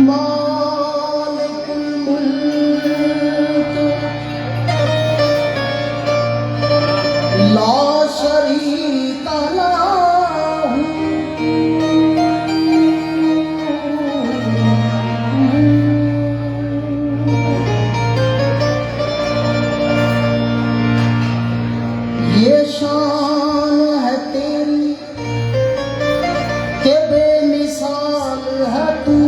मालिकुल मुल्क ला शरीका लहू ये शान है तेरी के बेमिसाल है तू।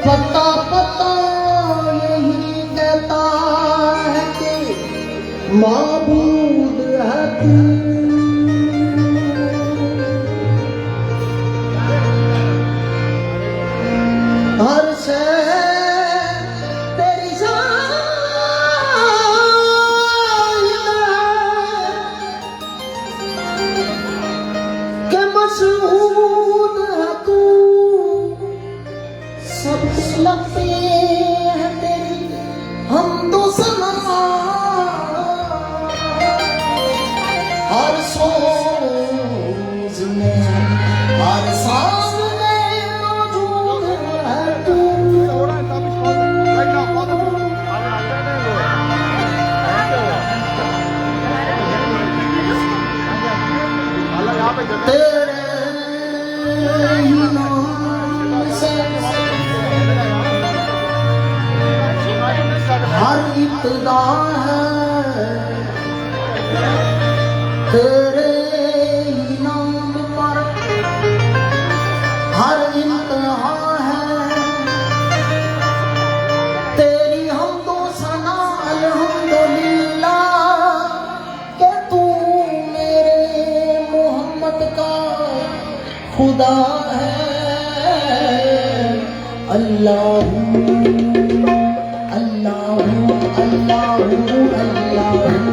पता पता यही कहता है कि माबूद है तू। हर से तेरी शान के मशहूद है तू। सब लगते हैं तेरी हम तो सना। हर सोच में हर सांस में मौजूद है तू। तेरे ही नाम से हर इब्तिदा है। तेरे ही नाम पर हर इंतहा है। तेरी हमदो सना अल्हम्दुलिल्लाह के तू मेरे मोहम्मद का खुदा है। अल्लाहू अल्लाहू अल्लाहू अल्लाहू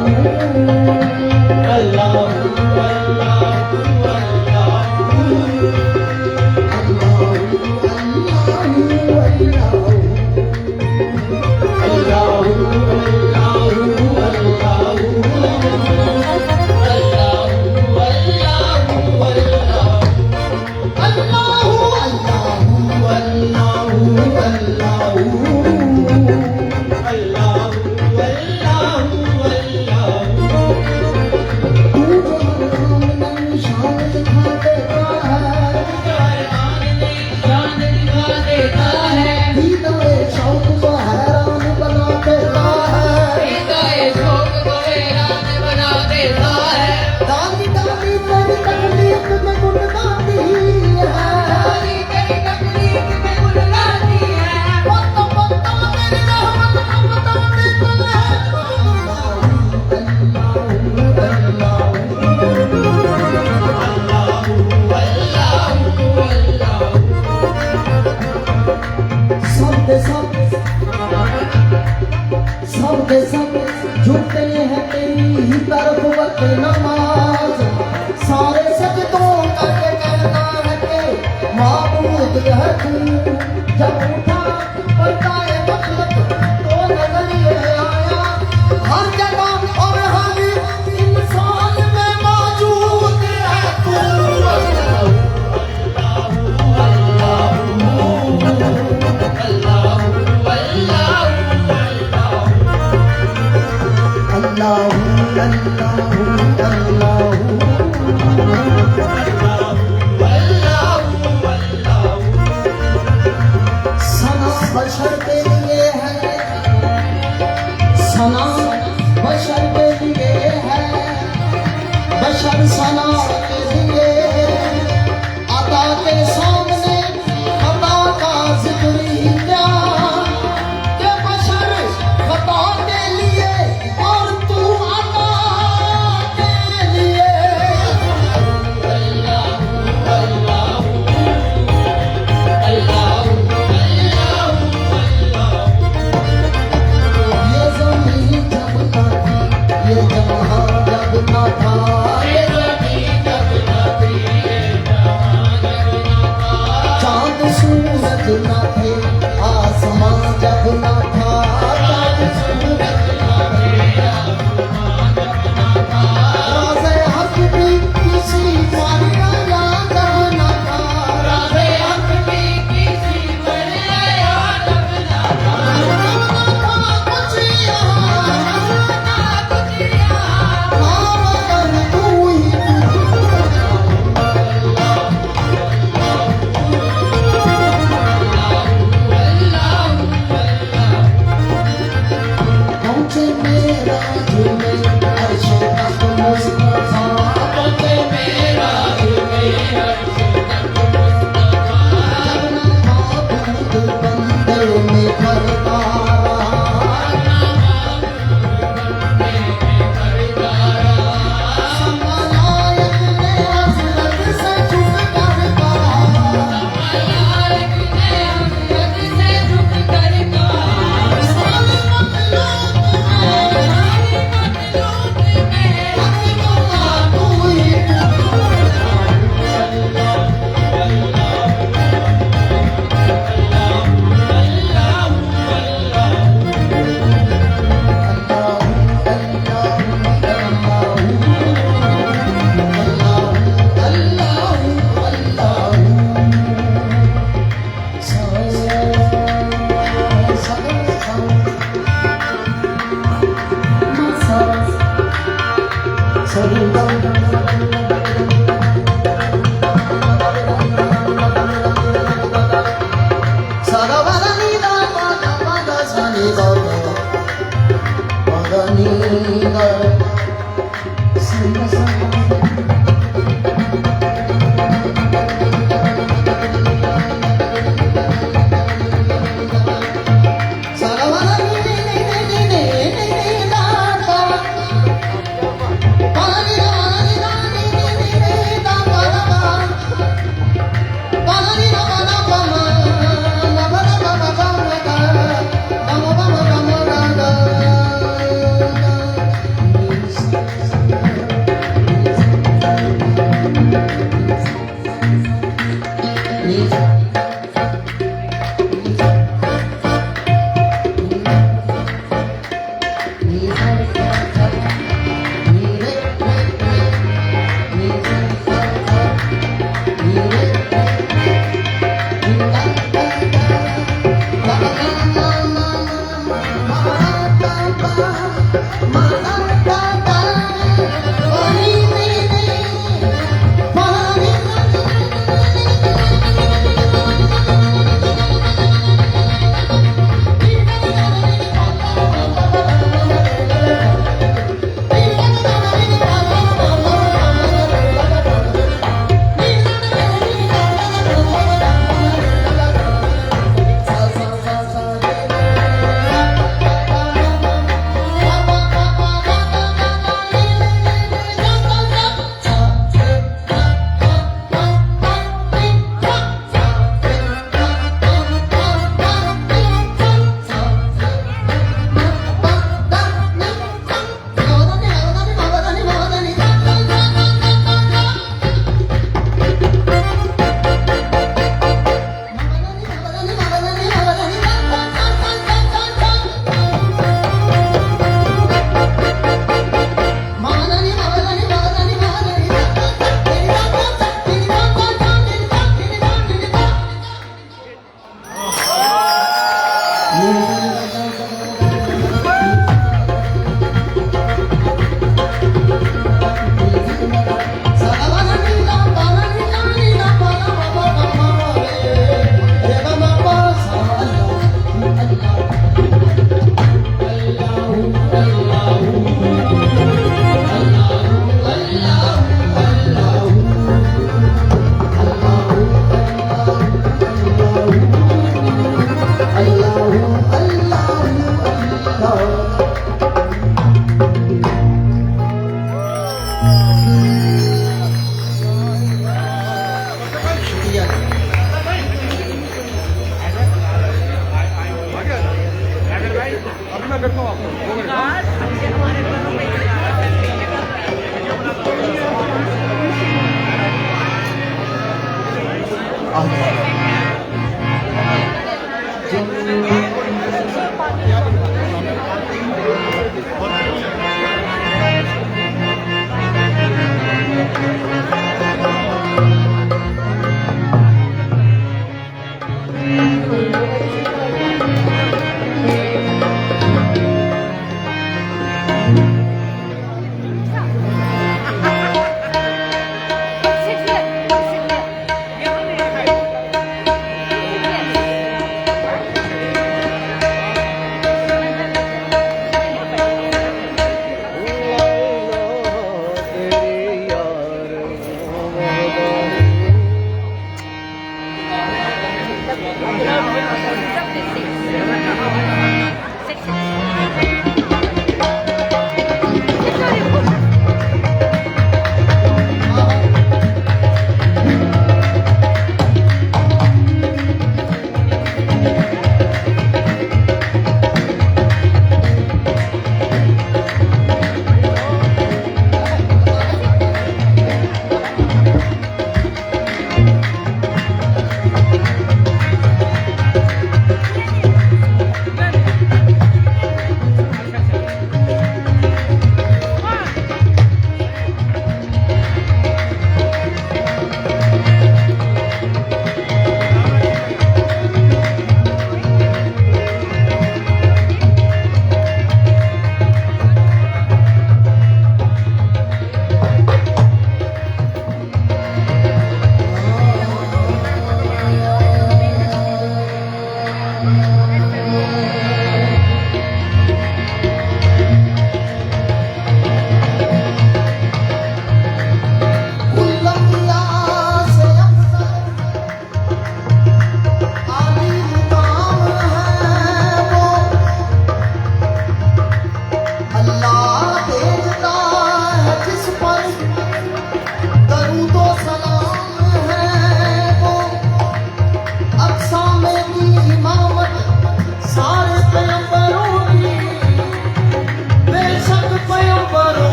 सब झुकते हैं तेरी ही तरफ वक्त नमाज। सारे सजदों करके कहना है कि माबूद है तू। जब उठा पड़ता है मतलब तो नजरिए आया हर जगह और हर इंसान में मौजूद है तू। सना बशर के लिए है। सना बशर के लिए है। बशर सना के लिए अता के सामने खता का जिक्र ही क्या के बशर खता के लिए और तू अता के लिए। ये ज़मीन जब ना थी ये जहां जब ना था। चांद सूरज ना थे आसमां जब ना था। राज़े हक भी किसी माया जब ना था। राज़े हक भी किसी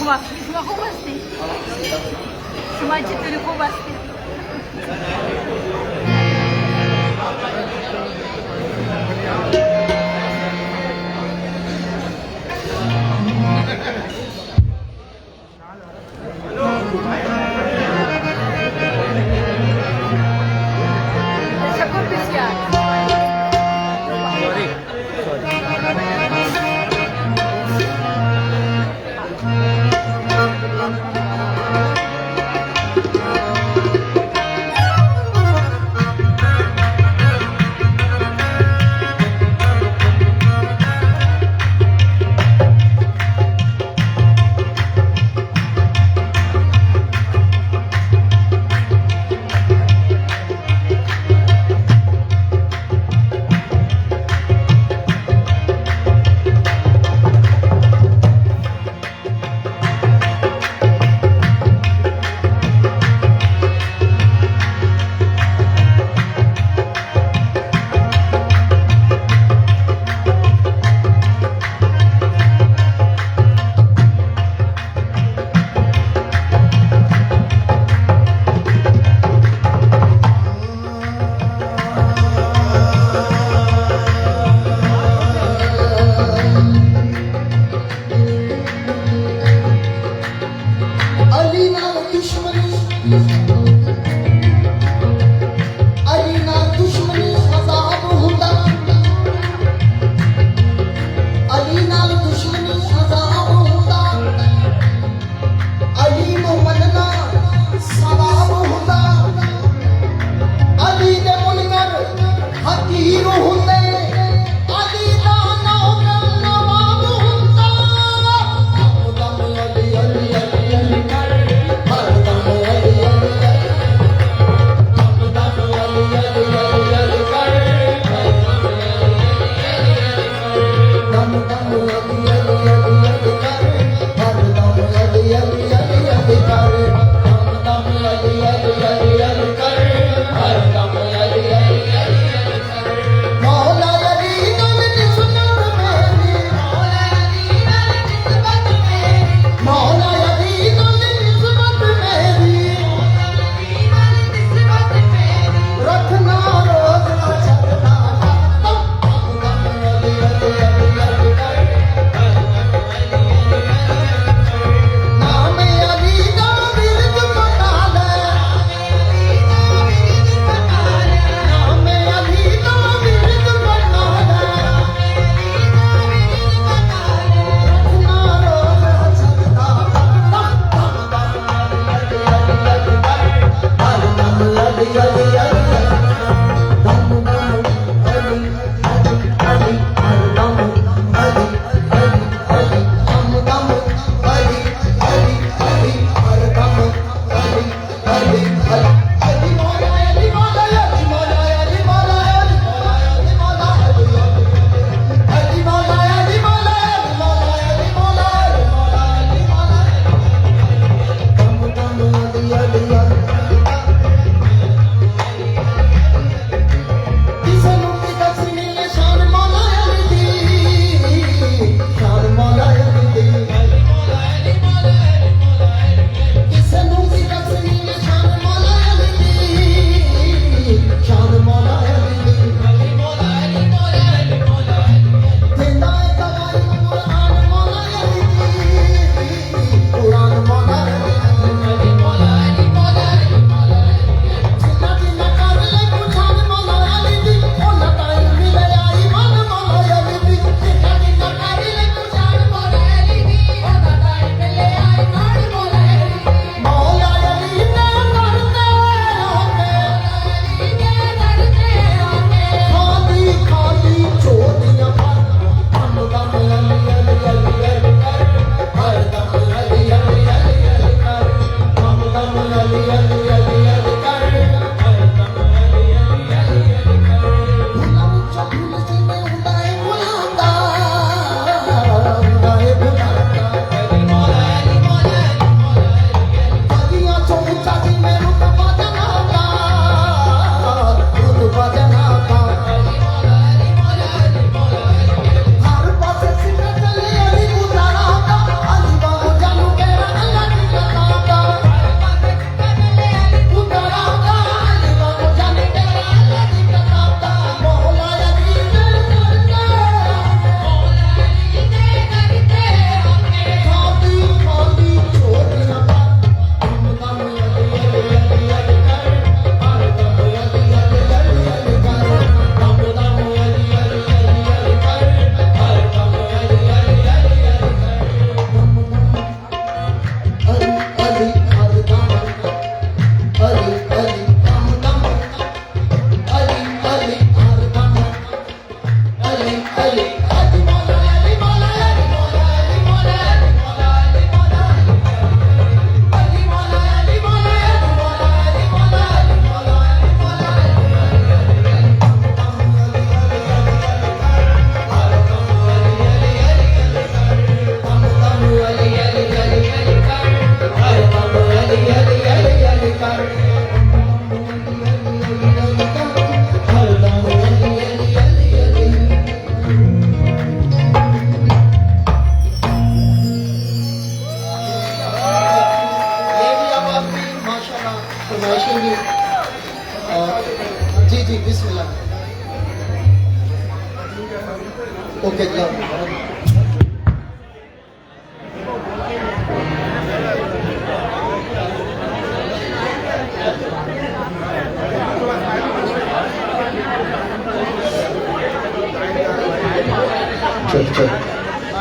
Ako basti. Sumadya tuloy ko basti. Sa kumpis yan. Okay जी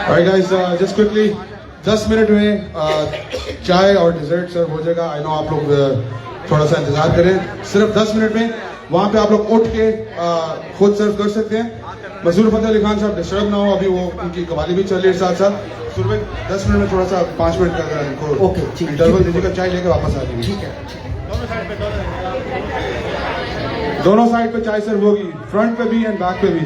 Alright guys, just quickly 10 minute में चाय और डिजर्ट सर्व हो जाएगा। आई नो आप लोग थोड़ा सा इंतजार करें, सिर्फ 10 मिनट में वहां पे आप लोग उठ के खुद सर्व कर सकते हैं। मजदूर फतेह अली खान साहब डिस्टर्ब ना हो, अभी वो उनकी कवाली भी चल रही है साथ साथ। सुबह 10 मिनट में थोड़ा सा 5 मिनट का इनको ओके, ठीक है, इंटरवल ठीक है। दीजिएगा, चाय लेके वापस आ जाएंगे। ठीक है दोनों साइड पे चाय सर्व होगी, फ्रंट पे भी एंड बैक पे भी।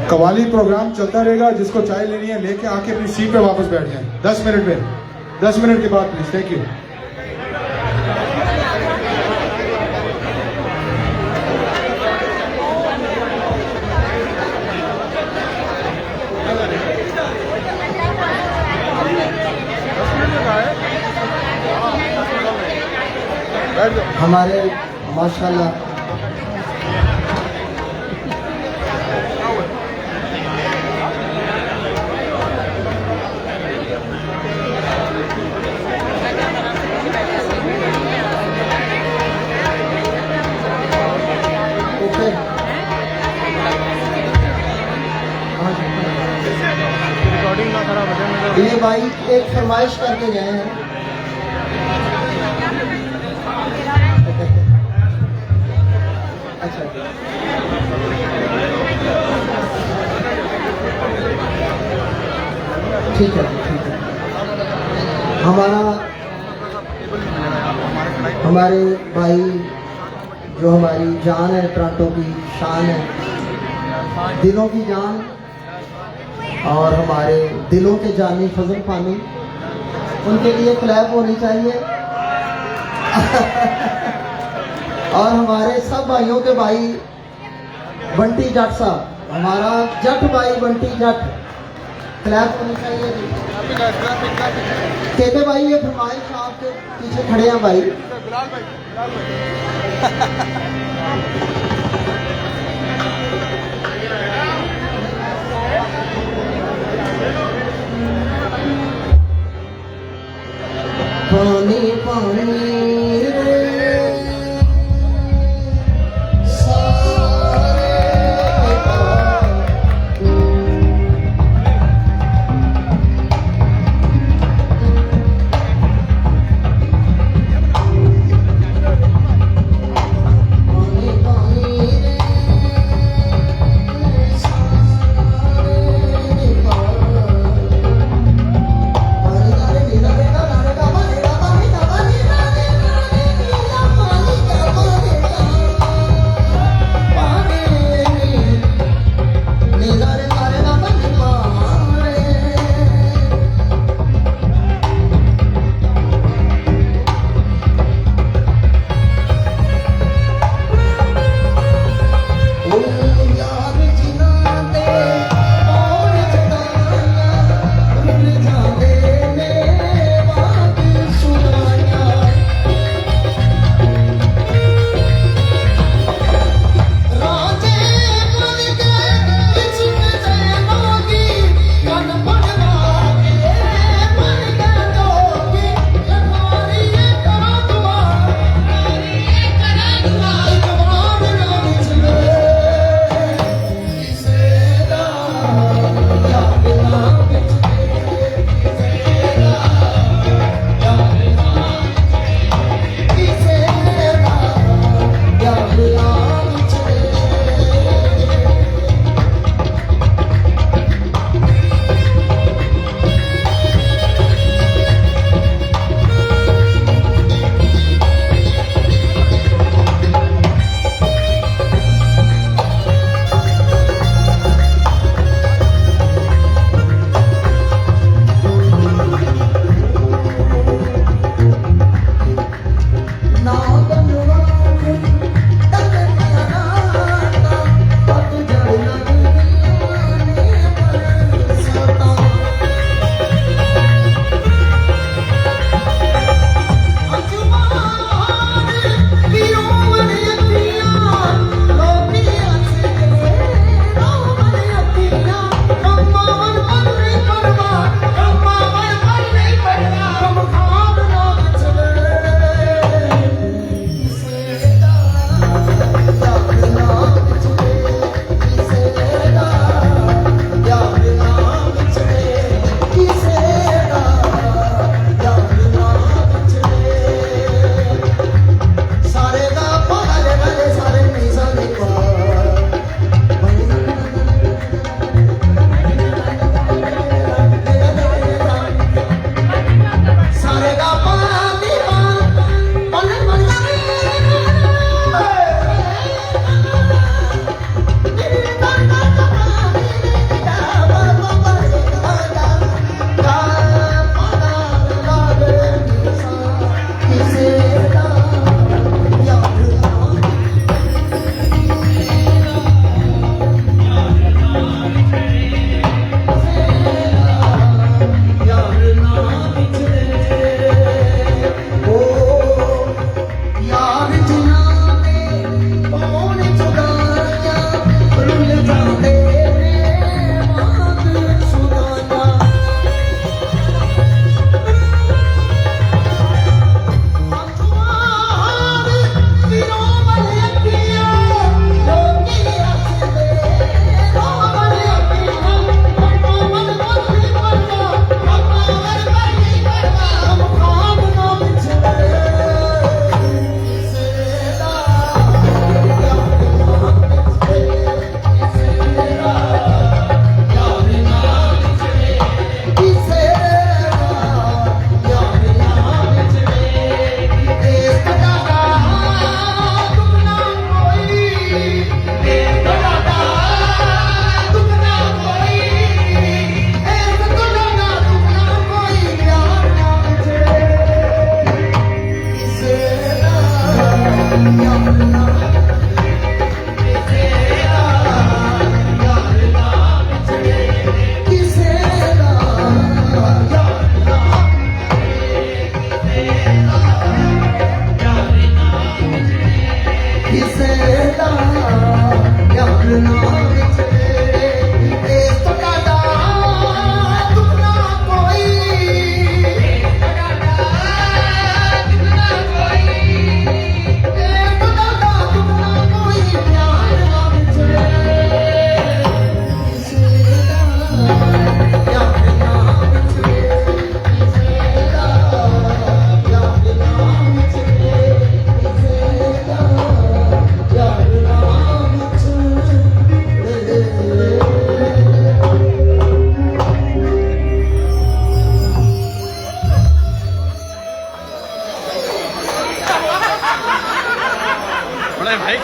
कवाली प्रोग्राम चलता रहेगा, जिसको चाय लेनी है लेके आके अपनी सीट पे वापस बैठ जाएं 10 मिनट में। 10 मिनट के बाद प्लीज। Thank you. हमारे माशाल्लाह ओके ये भाई एक फरमाइश करके गए हैं। अच्छा ठीक है ठीक है। हमारे भाई जो हमारी जान है, टोरंटो की शान है, दिलों की जान, और हमारे दिलों के जानी फजल पानी, उनके लिए क्लैप होनी चाहिए। और हमारे सब भाइयों के भाई बंटी जट साहब, हमारा जट भाई बंटी जट, क्लैप होनी चाहिए। कहते भाई ये फरमाइश आपके पीछे खड़े हैं भाई। पानी पानी रे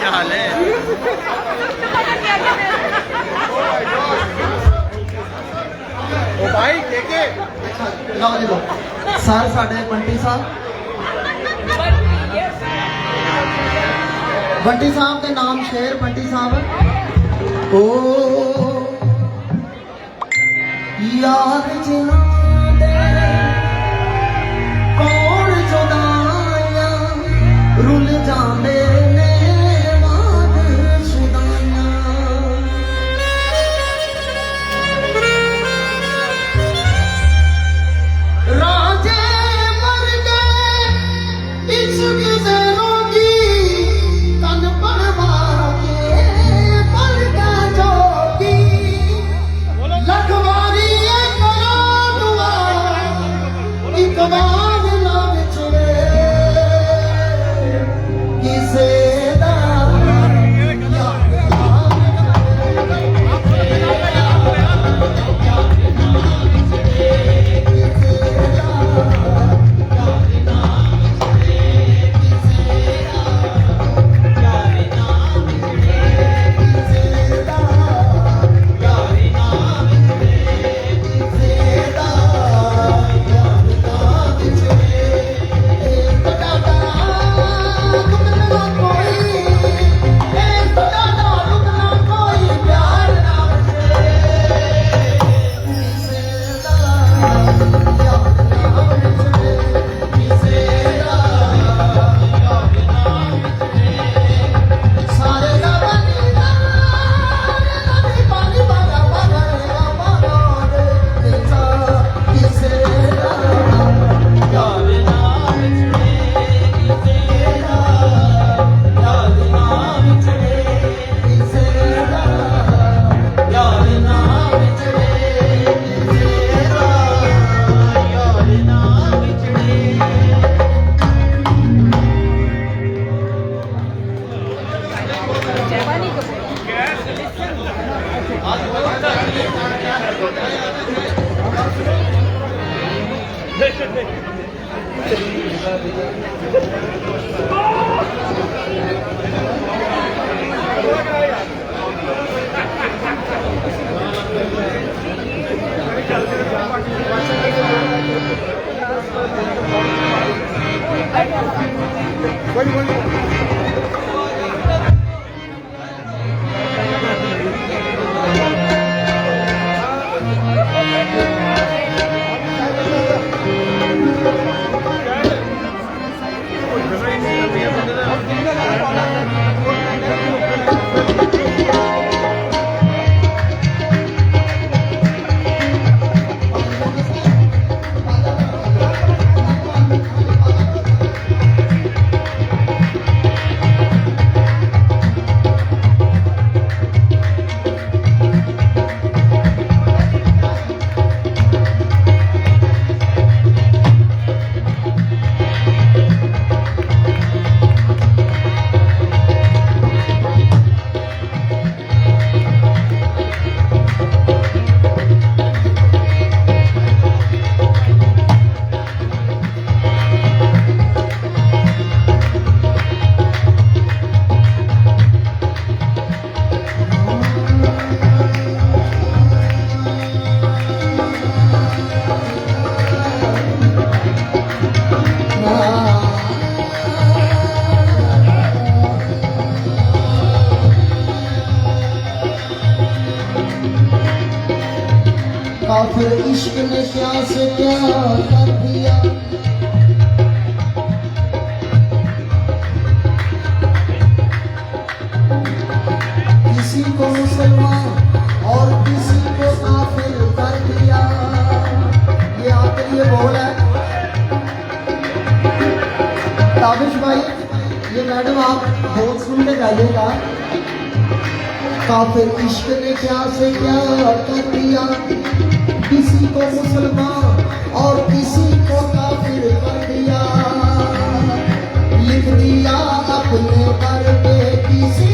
क्या हाल है? ओ भाई देखे ਲਓ ਜੀ ਲਓ ਸਰ ਸਾਡੇ ਬੰਟੀ ਸਾਹਿਬ ਬੰਟੀ ਸਾਹਿਬ ਦੇ ਨਾਮ ਸ਼ੇਰ ਬੰਟੀ ਸਾਹਿਬ ਓ ਯਾਰ ਜਿਨ੍ਹਾਂ ਦੇ ਕੌਣ ਜੁਦਾਈਆਂ ਰੁੱਲ ਜਾਂਦੇ ਨੇ ਵਾਦ ਸ਼ੁਦਾਈਆਂ ਰਾਜੇ ਮਰ ਗਏ ਇਸ਼ਕ ਦੇ ਰੋਗੀ ਕੰਨ ਪੜਵਾ ਕੇ ਪਲਕਾਂ ਜੋਗੀ ਲੱਖ ਵਾਰੀ ਇਹ ਕਰੋ ਦੁਆ ਇੱਕ ਵਾਰ ਨਾ ਵਿਛੜੇ ਕਿਸੇ ਦਾ काफिर इश्क ने क्या से क्या कर दिया किसी को मुसलमान और किसी को काफिर कर दिया ये आपके लिए बोल है ताबिश भाई ये मैडम आप बोल सुन के गाइएगा काफिर इश्क ने क्या से क्या कर दिया किसी को मुसलमान और किसी को काफिर कर दिया लिख दिया अपने दर पे किसी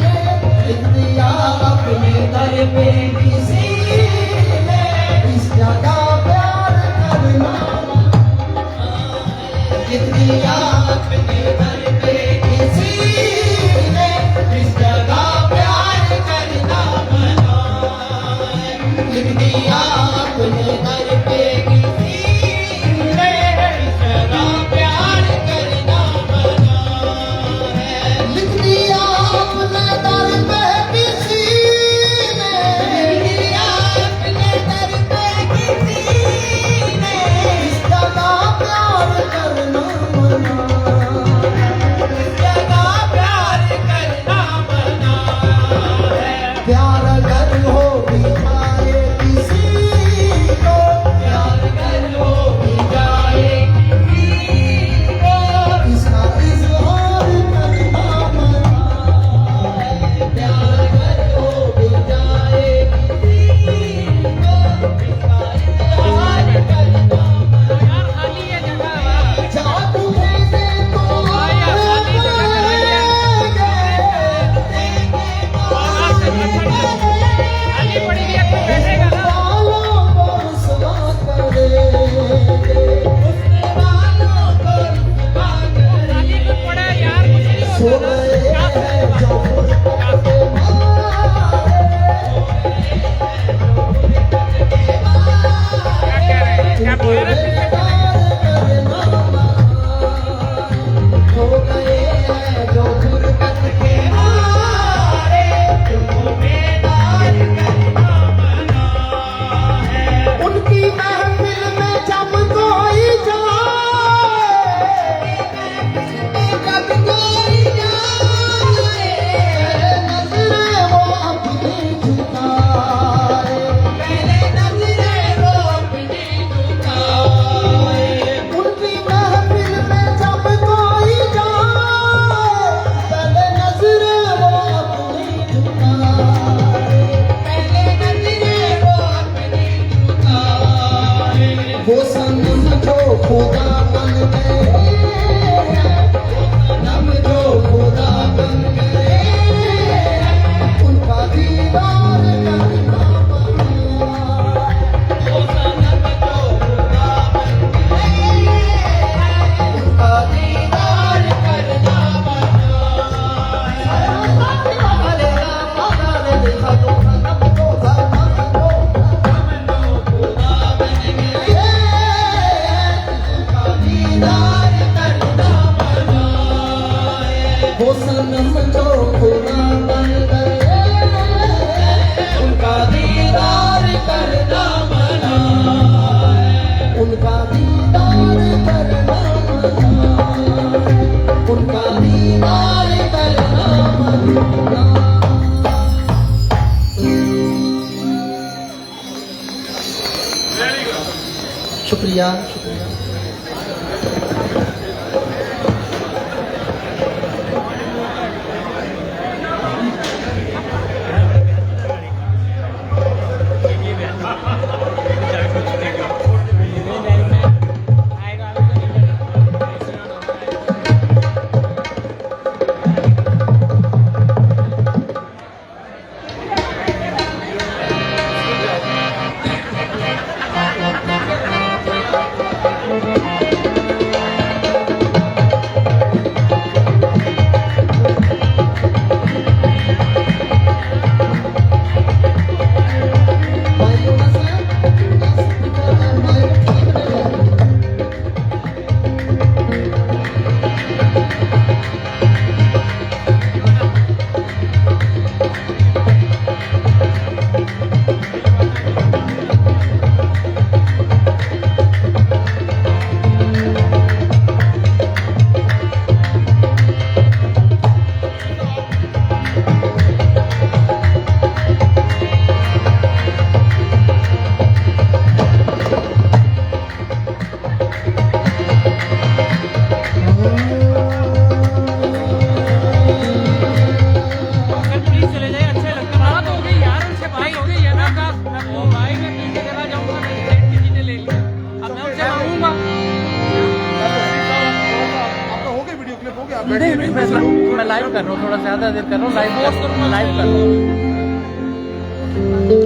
ने लिख दिया अपने दर पे किसी ने इस जगह प्यार करना लिख दिया अपने दर पे किसी उसने वालों को रुसवा करेंगे। सो गए हैं जो फुर्सत के मारे, उनको बेदार करना हो गए हैं जो फुर्सत के मारे, उनको बेदार करना है। उनकी महफिल में जब कोई जाए, जब कोई जाए, नजरें वो अपनी झुकाए, पहले नजरें वो अपनी झुकाए। उनकी महफिल में जब कोई जाए, पहले नजरें वो अपनी झुकाए, पहले नजरें वो अपनी झुकाए। वो सनम जो खुदा बन गए, सनम जो खुदा बन गए, उनका दीदार करना बना। वो सनम जो खुदा बन गए, उनका दीदार करना बना। हरे राम हरे देखा तो सनम जो सनम जो खुदा बन गए, उनका दीदार करना बना। वो सनम जो खुदा बन गए, उनका दीदार करना बना, उनका दीदार करना बना, उनका दीदार करना बना। शुक्रिया शुक्रिया। नहीं मैं लाइव कर रहा हूँ, थोड़ा ज्यादा देर कर रहा हूँ, लाइव कर रहा हूँ।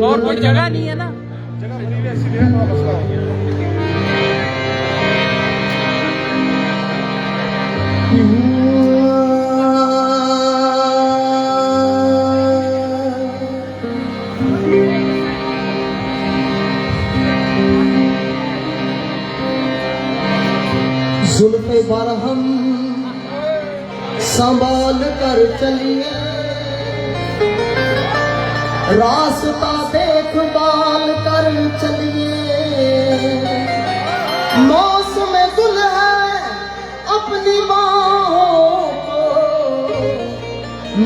और कोई जगह नहीं है ना, जगह बनी है इसीलिए थोड़ा मसला हो गया। जुल्फे बरहम संभाल कर चलिए, रास्ता देखभाल कर चलिए। मौसम गुल है अपनी बाहों को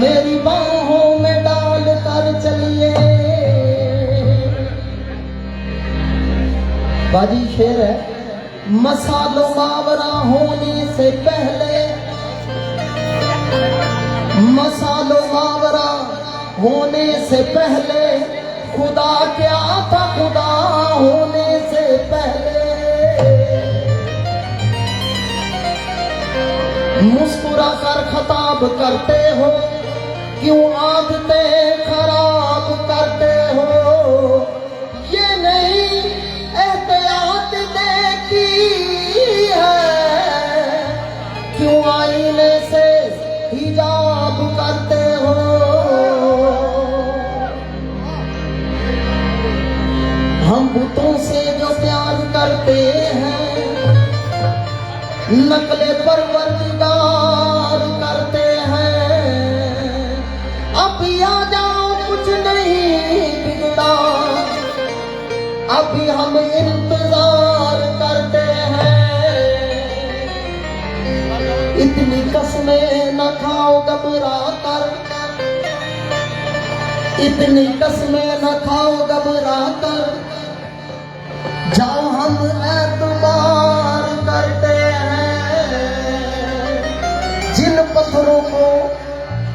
मेरी बाहों में डाल कर चलिए। बाजी शेर है, मसालो बावरा होने से पहले, मसालो बावरा होने से पहले खुदा क्या था, खुदा होने से पहले। मुस्कुरा कर खताब करते हो, क्यों आदतें खराब करते हो। ये नहीं एहतियात देख करते हैं, नकले परवरदिगार करते हैं। अभी आ जाओ कुछ नहीं बिगड़ा, अभी हम इंतजार करते हैं। इतनी कसमें न खाओ घबरा कर, इतनी कसमें न खाओ घबरा कर, जाओ हम एतबार करते हैं। जिन पत्थरों को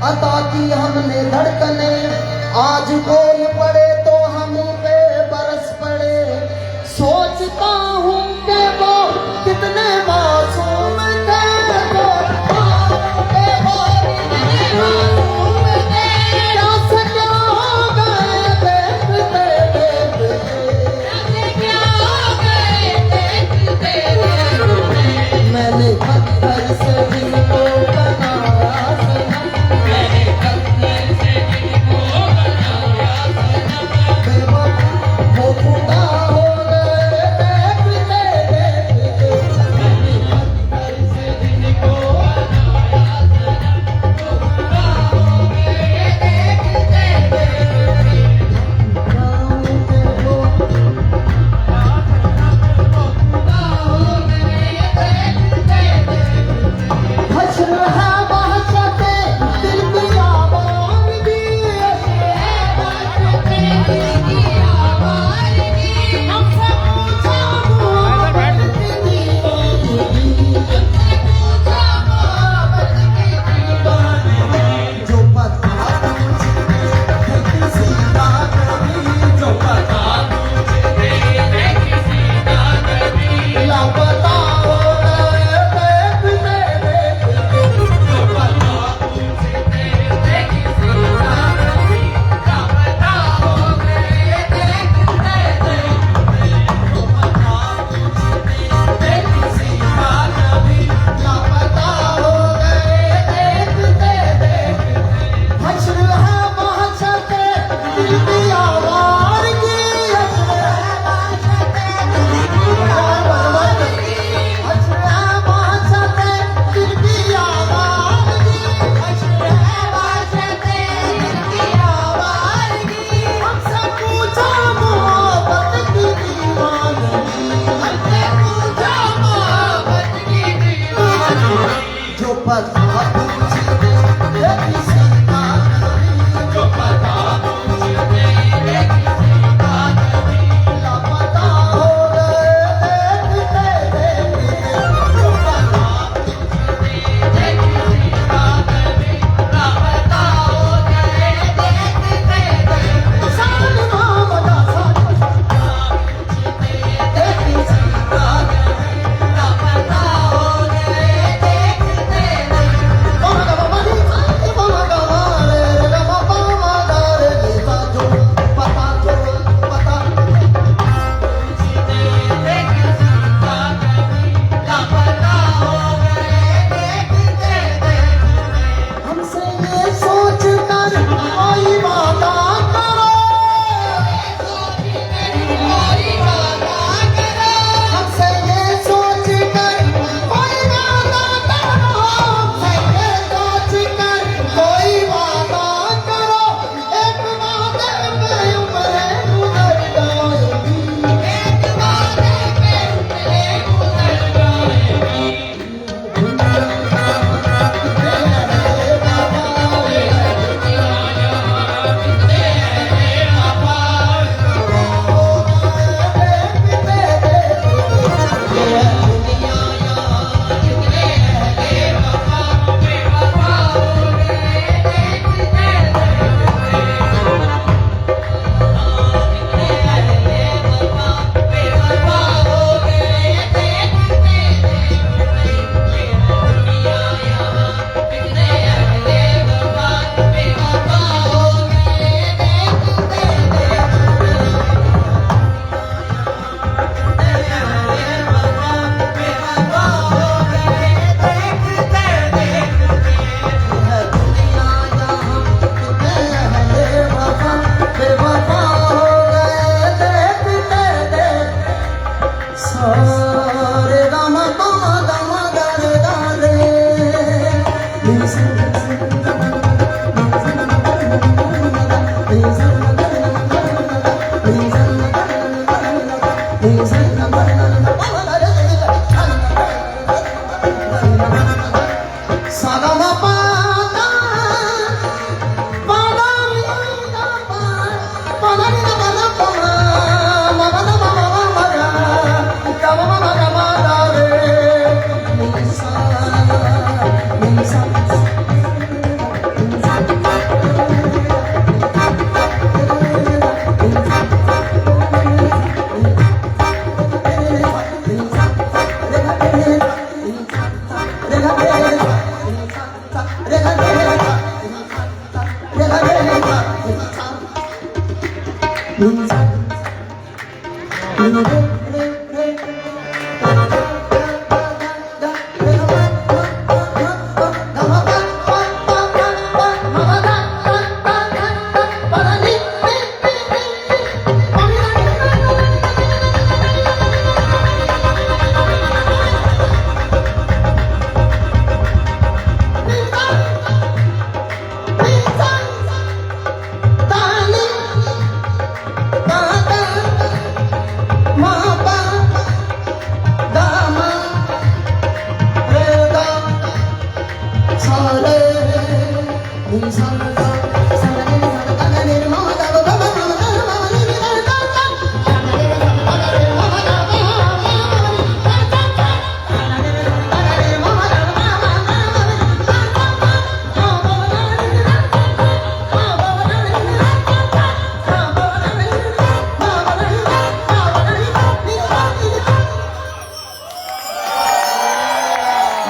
अता की हमने धड़कने, आज बोल पड़े तो हम पे बरस पड़े। सोचता हूँ कि वो कितने मासूम थे, क्या सजा गए देखते देखते। मैंने पत्थर से जिनको बनाया सनम, मैंने पत्थर से जिनको बनाया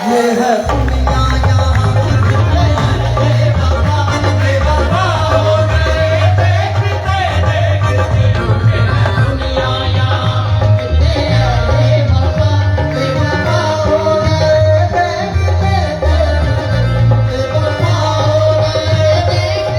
ये है दुनिया यहाँ बेवफा हो गए देखते देखते दुनिया यहाँ कितने बेवफा हो गए देखते बेवफा हो गए देखते बेवफा हो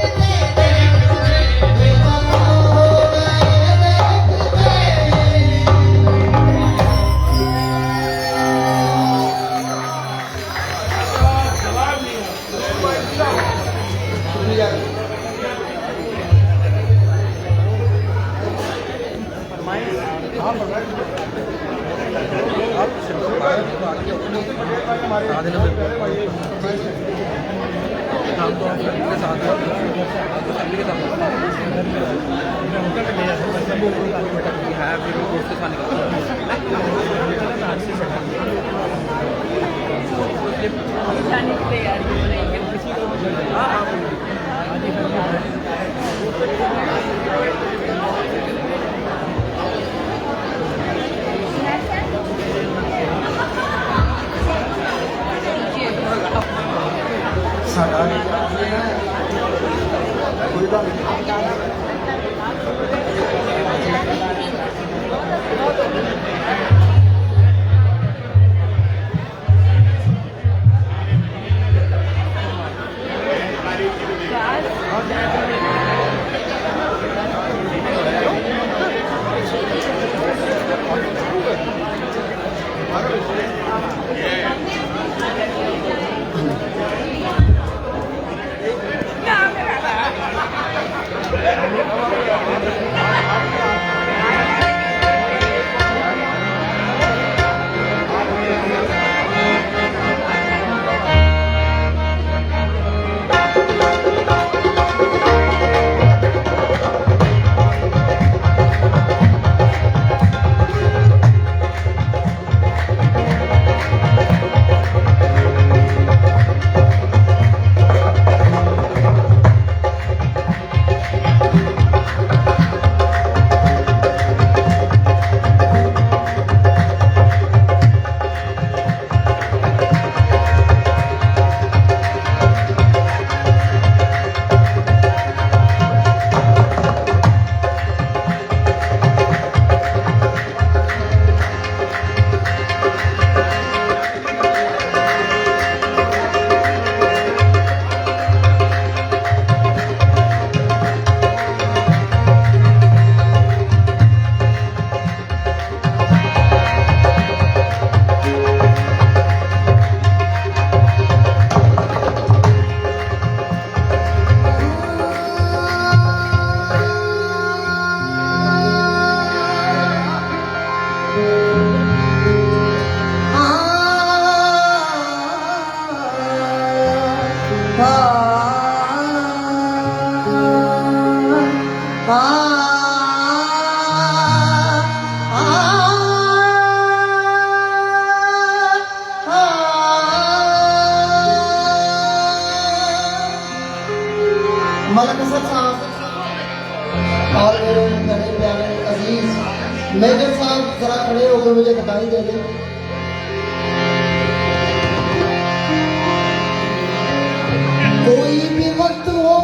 जाने की तैयारी हो रही है। साडा मलक असद साहब और मेरे बड़े प्यारे अजीज मेजर साहब जरा खड़े होकर मुझे बधाई दे दें। कोई भी वक्त हो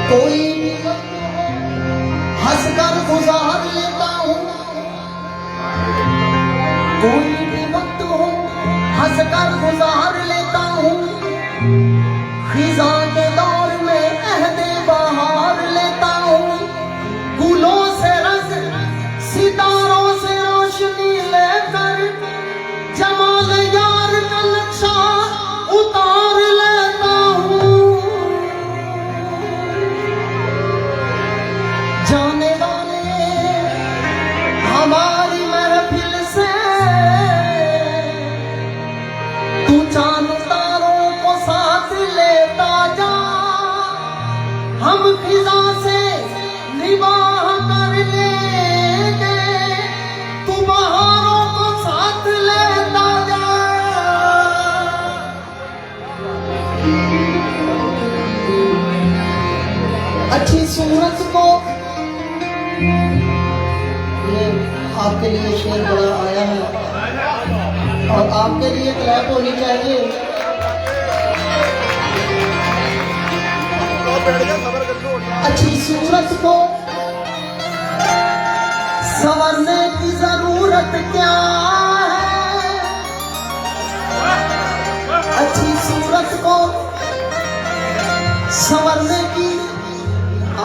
कोई भी वक्त हो हंसकर गुजार लेता हूँ, कोई भी वक्त हो हंसकर गुजार लेता हूँ, खिजा के दौर में अहदे बहार लेता हूँ, गुलों से रस सितारों से रोशनी लेकर जमाल यार का नक्शा उतार लेता हूँ। जाने वाले हमारी महफिल से तू चांद तारों को साथ लेता जा, हम खिजा से निबाह कर लेंगे, तू बहारों को साथ लेता जा। अच्छी सूरत को ये आपके लिए शेर बड़ा आया है। और आपके लिए क्लैप होनी चाहिए। अच्छी सूरत को संवरने की जरूरत क्या है? अच्छी सूरत को संवरने की,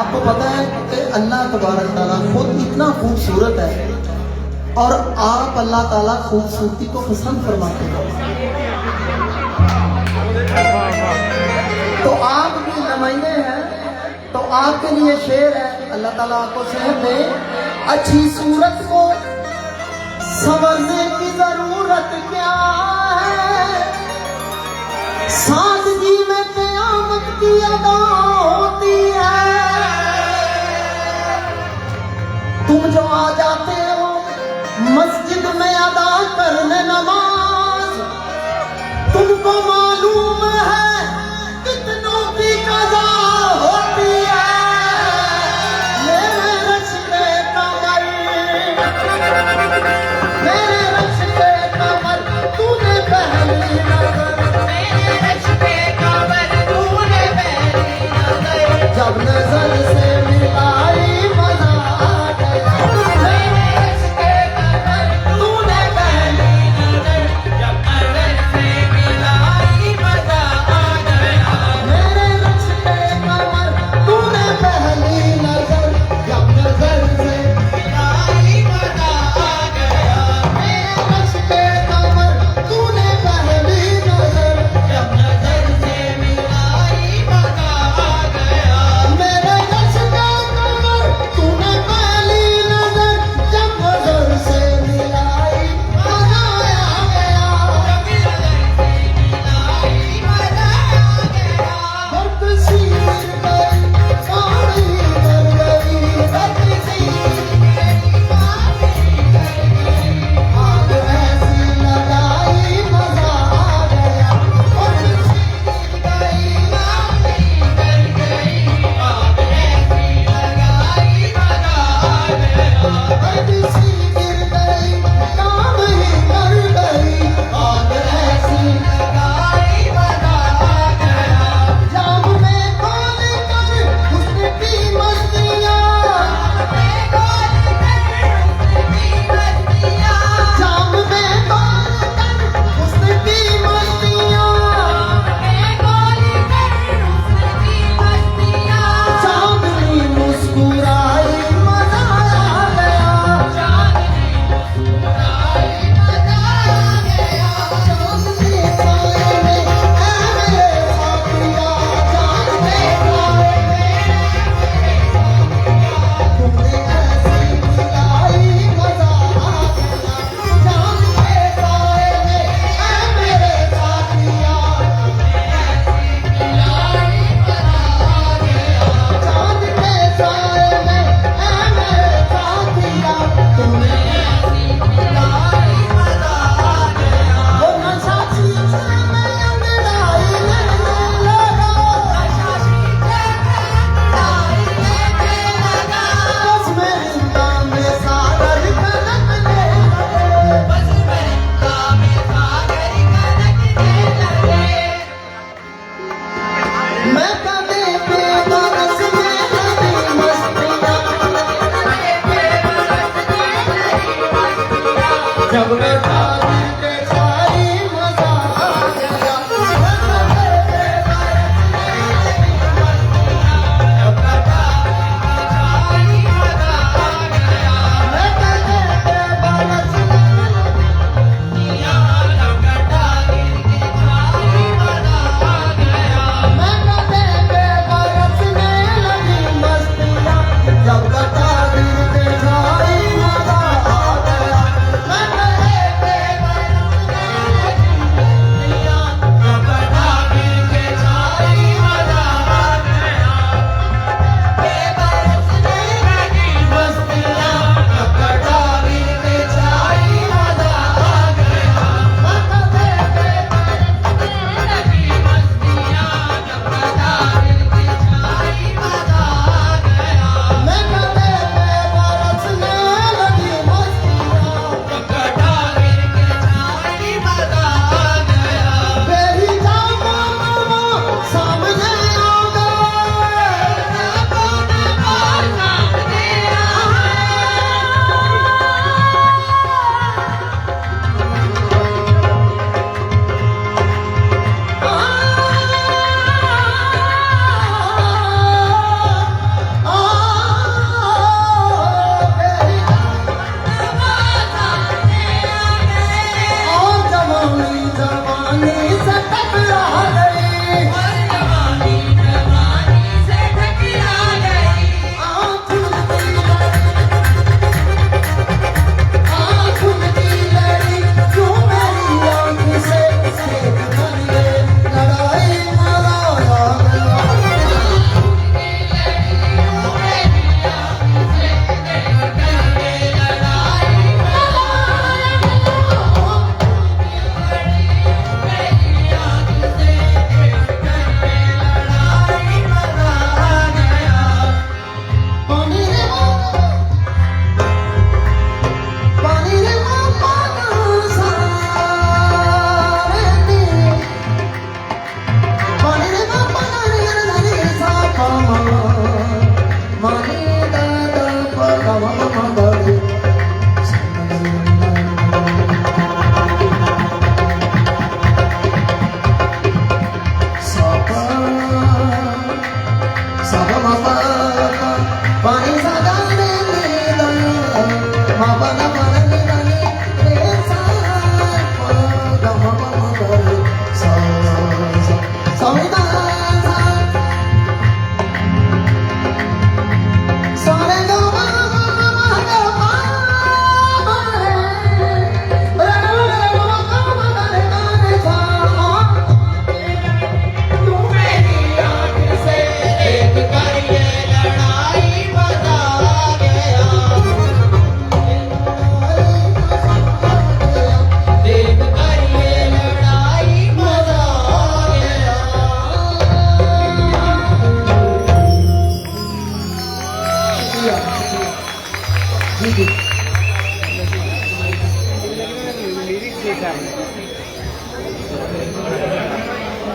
आपको पता है कि अल्लाह तबारक ताला खुद इतना खूबसूरत है और आप अल्लाह ताला खूबसूरती को पसंद फरमाते हैं। तो आप भी नुमाइंदे हैं, तो आपके लिए शेर है, अल्लाह ताला आपको सेहत दे। अच्छी सूरत को संवरने की जरूरत क्या है? सादगी में क़यामत की अदा होती है। तुम जो आ जाते हो मस्जिद में अदा करने नमाज, तुमको मालूम है कितनों की कज़ा होती है। मेरे रश्ते कमर, मेरे रश्ते कमर तूने पहली नजर, मेरे रश्ते कमर तूने पहली नजर, जब नजर से मिलाई मजा आ गया। मेरे रश्ते कमर तूने पहली नजर, जब नजर से मिलाई मजा आ गया। मेरे रश्ते कमर तूने पहली नजर, जब नजर से मिलाई मजा आ गया। मेरे रश्ते कमर तूने पहली नजर, जब नजर से मिलाई मजा आ गया। मेरे रश्ते कमर तूने पहली नजर, जब नजर से मिलाई मजा आ गया। बर्फ सी गिर गई, पानी भर गई, बर्फ सी आग ऐसी लगाई मजा आ गया। बर्फ सी गिर गई, पानी भर गई, आग ऐसी लगाई मजा आ गया। बर्फ सी गिर गई, काम ही कर गई, आग ऐसी लगाई मजा आ गया। जाम में खोल कर हुस्न की मस्तियाँ, जाम में खोल कर हुस्न की मस्तियाँ, चांदनी मुस्कुराई मजा आ गया। चांद के साए में ऐ मेरे साथिया, चांद के साए में तुमने ऐसी मिलाई मजा आ गया। चांद के साए में ऐ मेरे साथिया, चांद के साए में ऐ मेरे साथिया, तुमने ऐसी मिलाई मजा आ गया। वो नशा शीशे में अंगड़ाई लेने लगा, बस मेरी नाम में सागर कनकने लगे। मैं कदे पे बरस में लगी मस्तियाँ, जब मैं तारी पे सारी मजा आ गया। मैं कदे पे बरस में लगी मस्तियाँ, जब मैं तारी पे सारी मजा आ गया। मैं कदे पे बरस में लगी मस्तियाँ, जब मैं तारी पे सारी मजा आ गया। मैं कदे पे बरस में लगी मस्तियाँ, जब तक तारीर पे सारी मजा आ गया। मैं कदे पे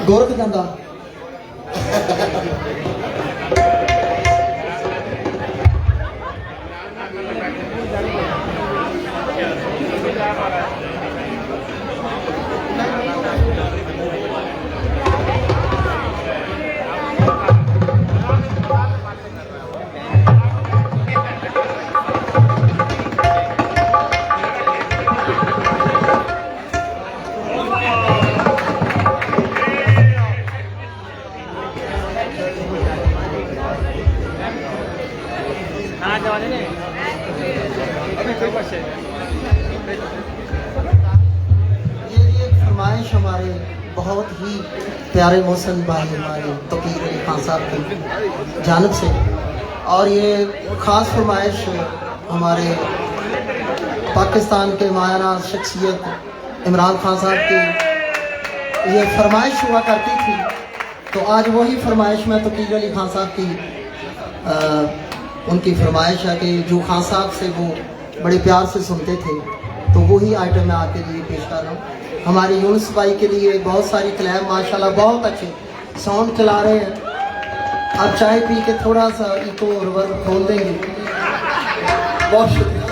गोरख जांदा ये फरमाइश हमारे बहुत ही प्यारे मोहसिन भाई हमारे तकीर अली खान साहब की जानब से, और ये ख़ास फरमाइश हमारे पाकिस्तान के मायना शख्सियत इमरान खान साहब की ये फरमाइश हुआ करती थी। तो आज वही फरमाइश में तकीर अली खान साहब की उनकी फरमाइश है कि जो खान साहब से वो बड़े प्यार से सुनते थे, तो वही आइटम मैं आपके लिए पेश कर रहा हूँ। हमारे यूनुस भाई के लिए बहुत सारी क्लैब माशाल्लाह बहुत अच्छे साउंड चला रहे हैं। आप चाय पी के थोड़ा सा इको रिवर्ब खोल देंगे। बहुत शुक्रिया।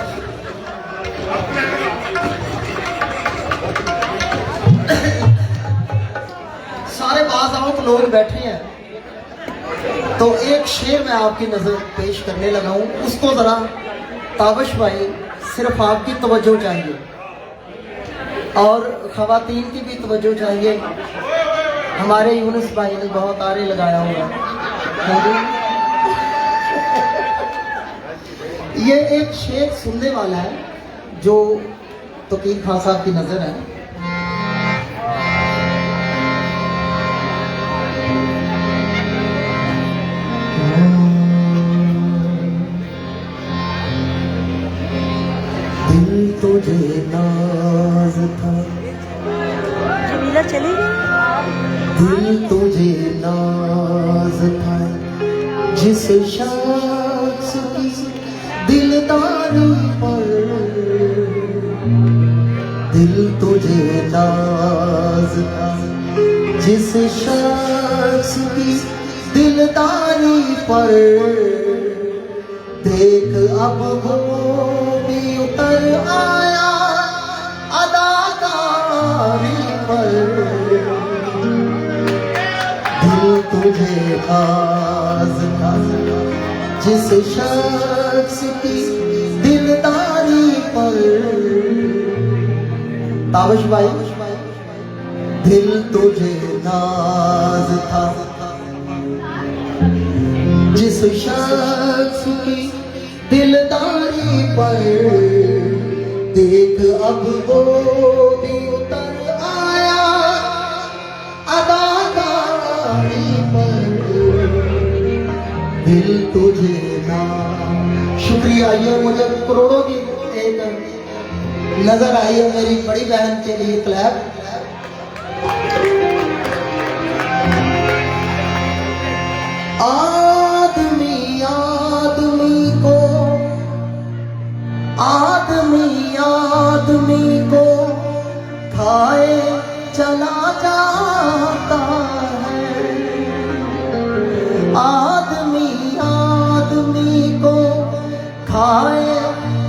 सारे बाज़ लोग बैठे हैं, तो एक शेर मैं आपकी नज़र पेश करने लगा हूँ, उसको ज़रा ताबश भाई सिर्फ आपकी तवज्जो चाहिए और ख़वातीन की भी तवज्जो चाहिए। हमारे यूनुस भाई ने बहुत आरे लगाया हुआ है। ये एक शेर सुनने वाला है जो तकीर खान साहब की नज़र है। दिल तुझे नाज था, जमीला चली गई। दिल तुझे नाज था, जिस शख्स की दिलदारी पर, दिल तुझे नाज था, जिस शख्स की दिलदारी पर, देख अब वो भी उतर आया अदाकारी पर, दिल तुझे नाज था, जिस शख्स की दिलदारी पर। ताबश भाई, दिल तुझे नाज था, जिस शख्स की दिलदारी पर, देख अब वो भी उतर आया अदाकारी पर, दिल तुझे ना। शुक्रिया। ये मुझे करोड़ों की एक नजर आई है मेरी बड़ी बहन के लिए क्लैप। आदमी आदमी को, आदमी आदमी को खाए चला जाता है, आदमी आदमी को खाए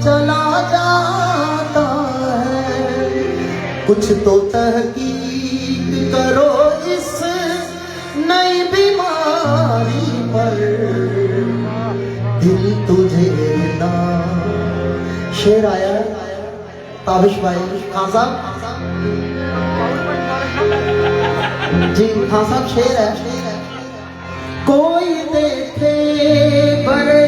चला जाता है। कुछ तो तहकीक करो इस नई बीमारी पर, दिल तुझे ना। शेर आया ताबिश भाई खान साहब जी, खान साहब शेर है। कोई देखे बड़े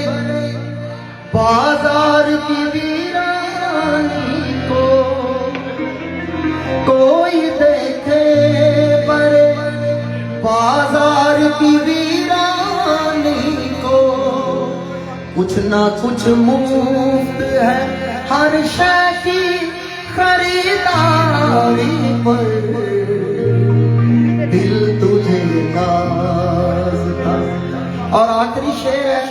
बाजार की वीरानी को, कोई देखे बड़े बाजार की वीरानी को, कुछ ना कुछ मुफ्त है हर शय की खरीदारी पर, दिल तुझे नाज था। और आखिरी शेर है,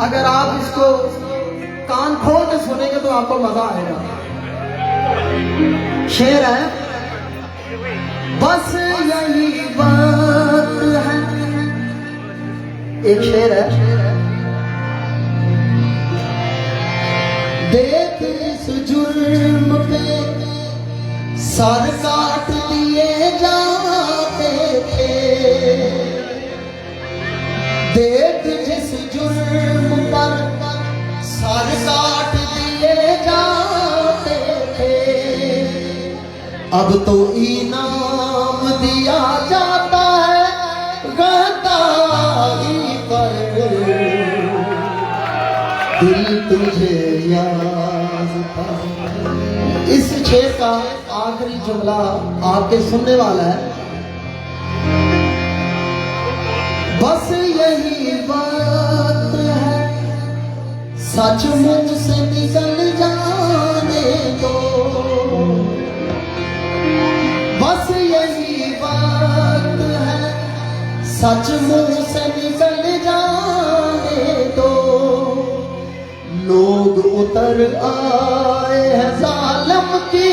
अगर आप इसको कान खोल के सुनेंगे तो आपको मजा आएगा। शेर है, बस यही बात है। एक शेर है, देख इस जुर्म पे सर काट लिए जाते थे, देख जिस जुर्म पर सर काट दिए जाते थे, अब तो इनाम दिया जाता है गद्दारी पर। दिल तुझे याद था। इस शेर का आखिरी जुमला आपके सुनने वाला है, बस यही बात है, सच मुझ से निकल जाने दो, बस यही बात है, सच मुझ से निकल जाने दो। लोग उतर आए हैं जालिम की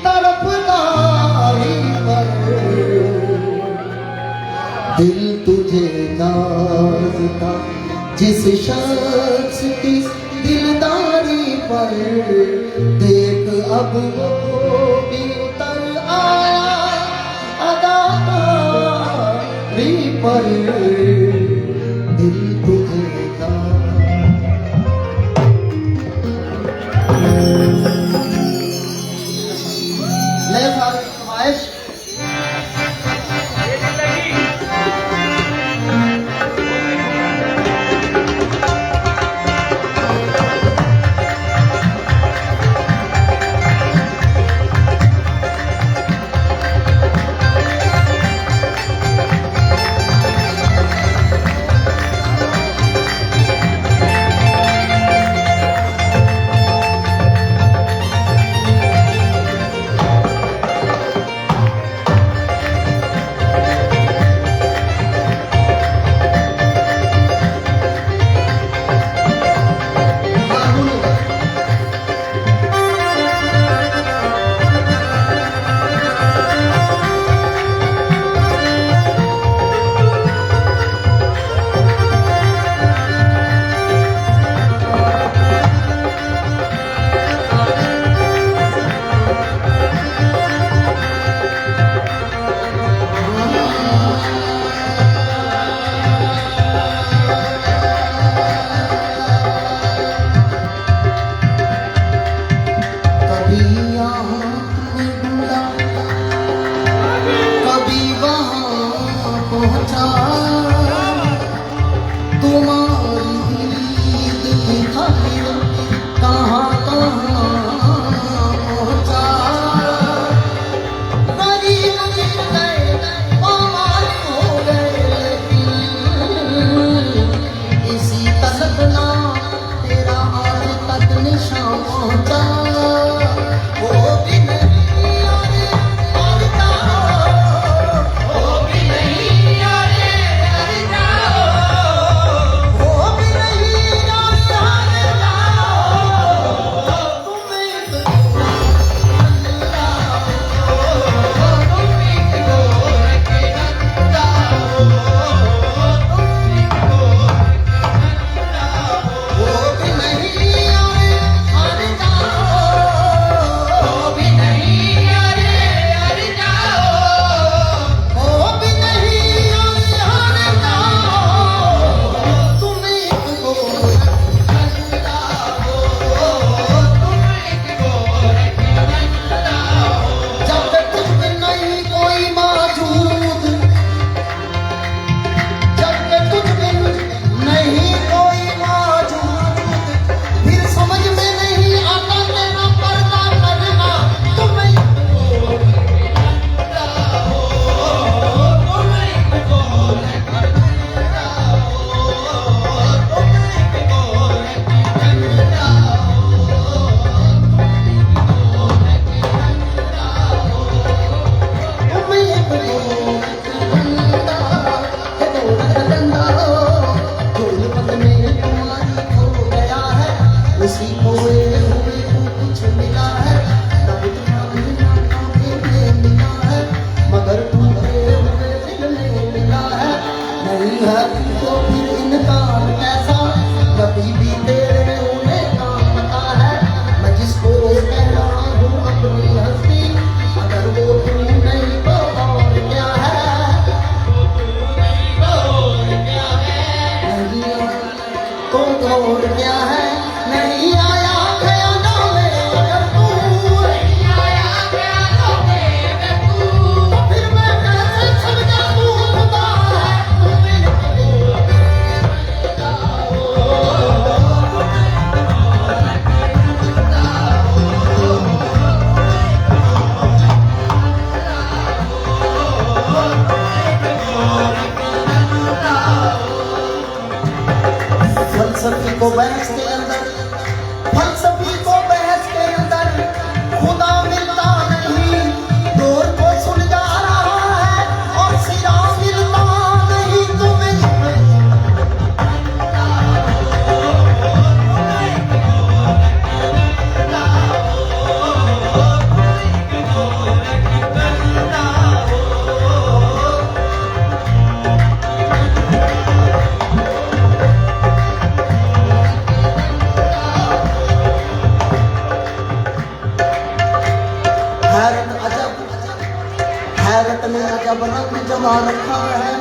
तरफदारी पर, दिल तुझे नाज था जिस शख्स की दिलदारी पर, देख अब वो भी उतर आया अदाकारी पर, दिल तुझे ले सारे ख्वाहिश। हैरत ने अजब रंग जमा रखा है,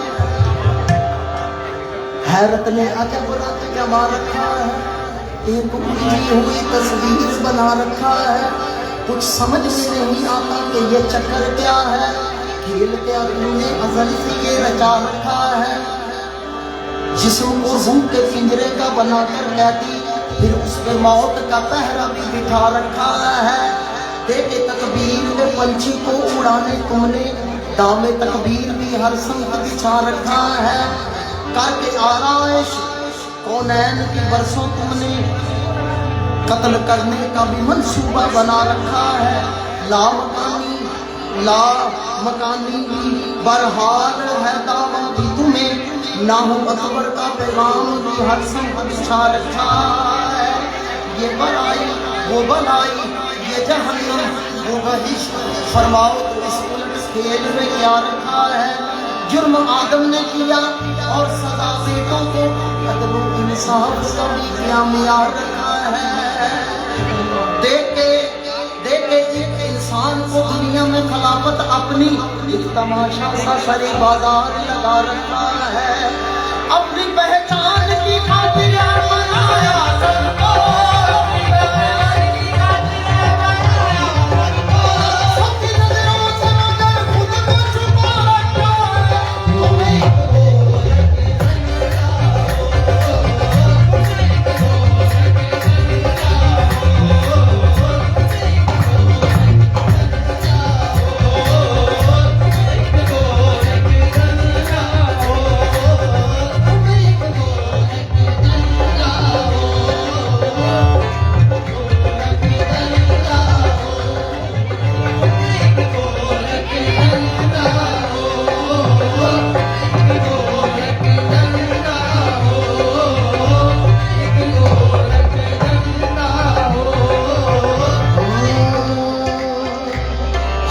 हैरत ने अजब रंग जमा रखा है, एक उलझी हुई तस्वीर बना रखा है, कुछ समझ में नहीं आता कि ये चक्कर क्या है, खेल क्या तूने अजल से ये रचा रखा है, जिस्म को रूह के पिंजरे का बनाकर कहती, फिर उस पे मौत का पहरा भी बिठा रखा है, देखे तकबीर में पंछी को उड़ाने तुमने दामे तकबीर भी हर संग बिछा रखा है, करके आराइश कौनैन की बरसों तुमने कत्ल करने का भी मंसूबा बना रखा है, ला मकानी बरहाल है दावा भी तुम्हें, ना हो अकबर का पैगाम भी हर संग बिछा रखा है, ये बड़ाई वो बलाई ये जहन्नम वो बहिश्त, फरमाओ तो इस उलट खेल में क्या रखा है, जुर्म आदम ने किया और सजा बेटों को, अदल इंसाफ का भी क्या मियार रखा है, देखे एक इंसान को दुनिया में खिलाफत अपनी एक तमाशा सा सरे बाजार लगा रखा है, अपनी पहचान की खातिर बनाया सबको, सबकी नजरों से मगर खुद को छुपा रखा है,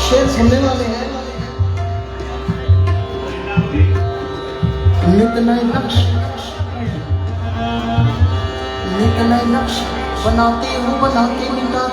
शेर सुनने वाले हैं, नित नए नक्श बनाते हो बनाते मिटा